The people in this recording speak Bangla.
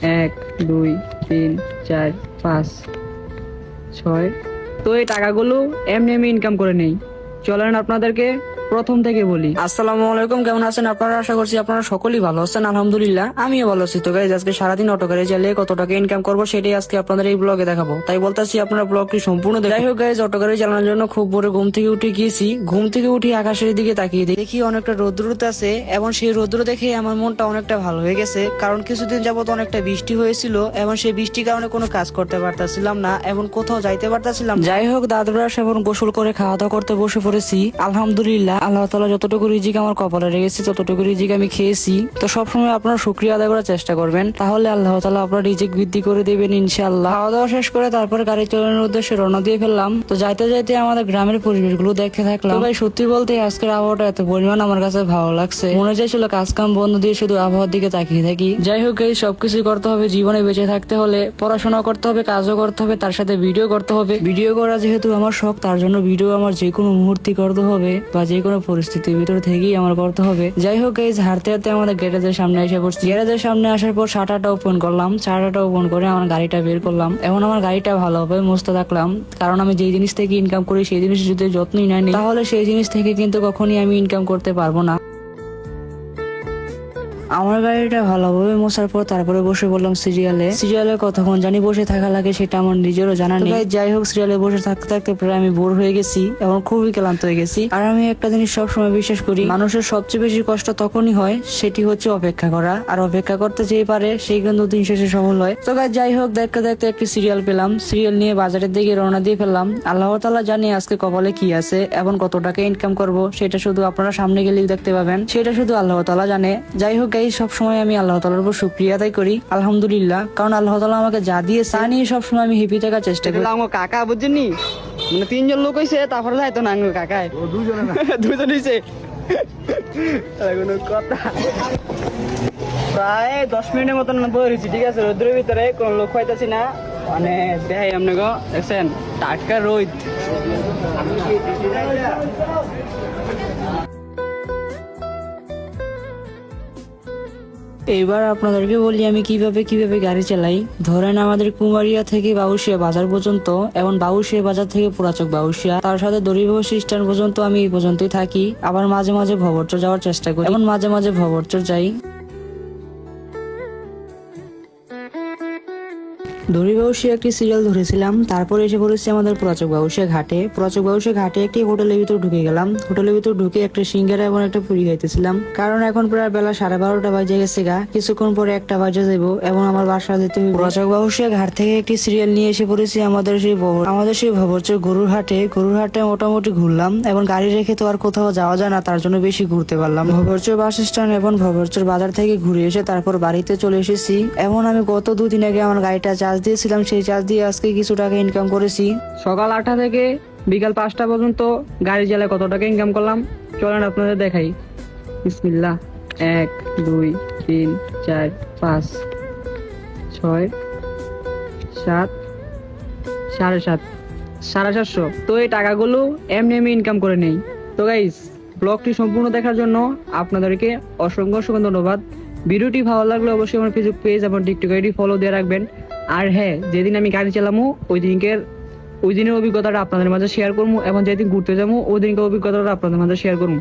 এক, দুই, তিন, চার, পাঁচ, ছয়। তো এই টাকাগুলো এমনি এমনি ইনকাম করে নেই। চলেন আপনাদেরকে প্রথম থেকে বলি। আসসালামু আলাইকুম, কেমন আছেন আপনারা? আশা করছি আপনারা সকলেই ভালো আছেন। আলহামদুলিল্লাহ আমিও ভালো আছি। তো গাইজ, আজকে সারাদিন অটো গাড়ি চালিয়ে কত টাকা ইনকাম করবো সেটাই আজকে আপনাদের এই ব্লগে দেখাবো। তাই বলতেছি আপনারা ব্লগটি সম্পূর্ণ দেখুন। যাই হোক গাইজ, অটো গাড়ি চালানোর জন্য খুব ভোরে ঘুম থেকে উঠে গিয়েছি। ঘুম থেকে উঠে আকাশের দিকে তাকিয়ে দেখি অনেকটা রৌদ্র আছে, এবং সেই রৌদ্র দেখে আমার মনটা অনেকটা ভালো হয়ে গেছে। কারণ কিছুদিন যাবত অনেকটা বৃষ্টি হয়েছিল, এবং সেই বৃষ্টির কারণে কোনো কাজ করতে পারতাছিলাম না, এবং কোথাও যাইতে পারতাছিলাম। যাই হোক, দাঁত ব্রাশ এবং গোসল করে খাওয়া দাওয়া করতে বসে পড়েছি। আলহামদুলিল্লাহ, আল্লাহ তাআলা যতটুকু রিজিক আমার কপালে রেখেছে ততটুকু রিজিক আমি খেয়েছি। তো সবসময় আপনারা শুকরিয়া আদায় করার চেষ্টা করবেন, তাহলে আল্লাহ তাআলা আপনার রিজিক বৃদ্ধি করে দেবেন ইনশাআল্লাহ। খাওয়া দাওয়া শেষ করে তারপরে গাড়ি চালানোর উদ্দেশ্যে রওনা দিয়ে ফেললাম। তো যাইতে যাইতে আমাদের গ্রামের পরিবেশ গুলো দেখতে থাকলাম। ভাই সত্যি বলতে আজকের আবহাওয়াটা এত পরিমাণ আমার কাছে ভালো লাগছে, মনে চাইছিল কাজ কাম বন্ধ দিয়ে শুধু আবহাওয়ার দিকে তাকিয়ে থাকি। যাই হোক, এই সবকিছু করতে হবে জীবনে বেঁচে থাকতে হলে। পড়াশোনা করতে হবে, কাজও করতে হবে, তার সাথে ভিডিও করতে হবে। ভিডিও করা যেহেতু আমার শখ, তার জন্য ভিডিও আমার যে কোনো মুহূর্তে করতে হবে, বা যে কোনো পরিস্থিতির ভিতর থেকেই আমার করতে হবে। যাই হোক গাইজ, হাঁটতে হাঁটতে আমাদের গ্যারেজের সামনে এসে পড়ছি। গ্যারেজের সামনে আসার পর শাটারটা ওপেন করলাম। শাটারটা ওপেন করে আমার গাড়িটা বের করলাম। এখন আমার গাড়িটা ভালোভাবে মুছতে থাকলাম, কারণ আমি যে জিনিস থেকে ইনকাম করি সেই জিনিস যদি যত্নই না নিই, তাহলে সেই জিনিস থেকে কিন্তু কখনই আমি ইনকাম করতে পারবো না। আমার গাড়িটা ভালোভাবে মোছার পর তারপরে বসে বললাম সিরিয়ালে কতক্ষণ জানি বসে থাকা লাগে সেটা আমার নিজেরও জানা নেই। যাই হোক, সিরিয়ালে বসে থাকতে থাকতে প্রায় আমি বোর হয়ে গেছি এবং খুবই ক্লান্ত হয়ে গেছি। আর আমি একটা জিনিস সবসময় বিশ্বাস করি, মানুষের সবচেয়ে বেশি কষ্ট তখনই হয়, সেটি হচ্ছে অপেক্ষা করা। আর অপেক্ষা করতে যেই পারে সেই কিন্তু দিন শেষে সফল হয়। তো গাইস, যাই হোক, দেখতে দেখতে একটি সিরিয়াল পেলাম। সিরিয়াল নিয়ে বাজারের দিকে রওনা দিয়ে ফেললাম। আল্লাহ তাআলা জানে আজকে কপালে কি আছে এবং কত টাকা ইনকাম করব, সেটা শুধু আপনারা সামনে গেলেই দেখতে পাবেন, সেটা শুধু আল্লাহ তাআলা জানে। যাই হোক গাইস, সবসময় আমি আল্লাহ তাআলার উপর শুকরিয়া আদায় করি আলহামদুলিল্লাহ, কারণ আল্লাহ তাআলা আমাকে যা দিয়েছে তা নিয়ে সবসময় আমি হ্যাপি থাকার চেষ্টা করি। আমার কাকা বুঝছেননি, মানে তিনজন লোক হইছে, তারপরে যাইতো না আঙ্গুর কাকায় দুজন হইছে কোনো কথা। প্রায় 10 মিনিটের মতন বলেছি, ঠিক আছে, রোদ্রের ভিতরে কোন লোক পাইতেছি না। মানে দেখাই আপনি গো, দেখছেন টাটকা রোদ। এবার আপনাদেরকে বলি আমি কিভাবে গাড়ি চালাই। ধরেন আমাদের কুমারিয়া থেকে বাউশিয়া বাজার পর্যন্ত, এবং বাউশিয়া বাজার থেকে পুরাচক বাউশিয়া, তার সাথে দড়িবাস স্ট্যান্ড পর্যন্ত আমি এই পর্যন্তই থাকি। আবার মাঝে মাঝে ভবরচর যাওয়ার চেষ্টা করি, এবং মাঝে মাঝে ভবরচর যাই। দড়িবাউসিয়া একটি সিরিয়াল ধরেছিলাম, তারপরে এসে পড়েছি আমাদের পুরাচক বাউসিয়া ঘাটে। পুরাচক বাউসিয়া ঘাটে একটি হোটেলের ভিতর ঢুকে গেলাম। হোটেলের ভিতর ঢুকে একটা সিঙ্গারা এবং একটা পুরি খাইতেছিলাম, কারণ এখন প্রায় বেলা 12:30 বাজে গেছে গা, কিছুক্ষণ পরে 1টা বাজে যাবো এবং আমার বাসা যেতে হবে। পুরাচক বাউসিয়া ঘাট থেকে একটি সিরিয়াল নিয়ে এসে পড়েছি আমাদের সেই ভবরচর গরুর হাটে মোটামুটি ঘুরলাম, এবং গাড়ি রেখে তো আর কোথাও যাওয়া যায় না, তার জন্য বেশি ঘুরতে পারলাম। ভবরচর বাস স্ট্যান্ড এবং ভবরচর বাজার থেকে ঘুরে এসে তারপর বাড়িতে চলে এসেছি। এমন আমি গত 2 দিন আগে আমার গাড়িটা চার্জ দিয়েছিলাম, সেই চার্জ দিয়ে আজকে কিছু টাকা ইনকাম করেছি। সকাল 8টা থেকে বিকাল 5টা পর্যন্ত গাড়ি চালায় কত টাকা ইনকাম করলাম চলেন আপনাদের দেখাই। বিসমিল্লাহ। 1, 2, 3, 4, 5, 6, 7, 7.5, 750। তো এই টাকাগুলো এমনি এমনি ইনকাম করে নেই। তো গাইস, ব্লগটি সম্পূর্ণ দেখার জন্য আপনাদেরকে অসংখ্য ধন্যবাদ। ভিডিওটি ভালো লাগলে অবশ্যই আমার ফেসবুক পেজ এবং টিকটক আইডি ফলো দিয়ে রাখবেন। আর হ্যাঁ, যেদিন আমি গাড়ি চালামো ওই দিনের অভিজ্ঞতাটা আপনাদের মাঝে শেয়ার করবো, এবং যেদিন ঘুরতে যাবো ওই দিনকার অভিজ্ঞতাটা আপনাদের মাঝে শেয়ার করবো।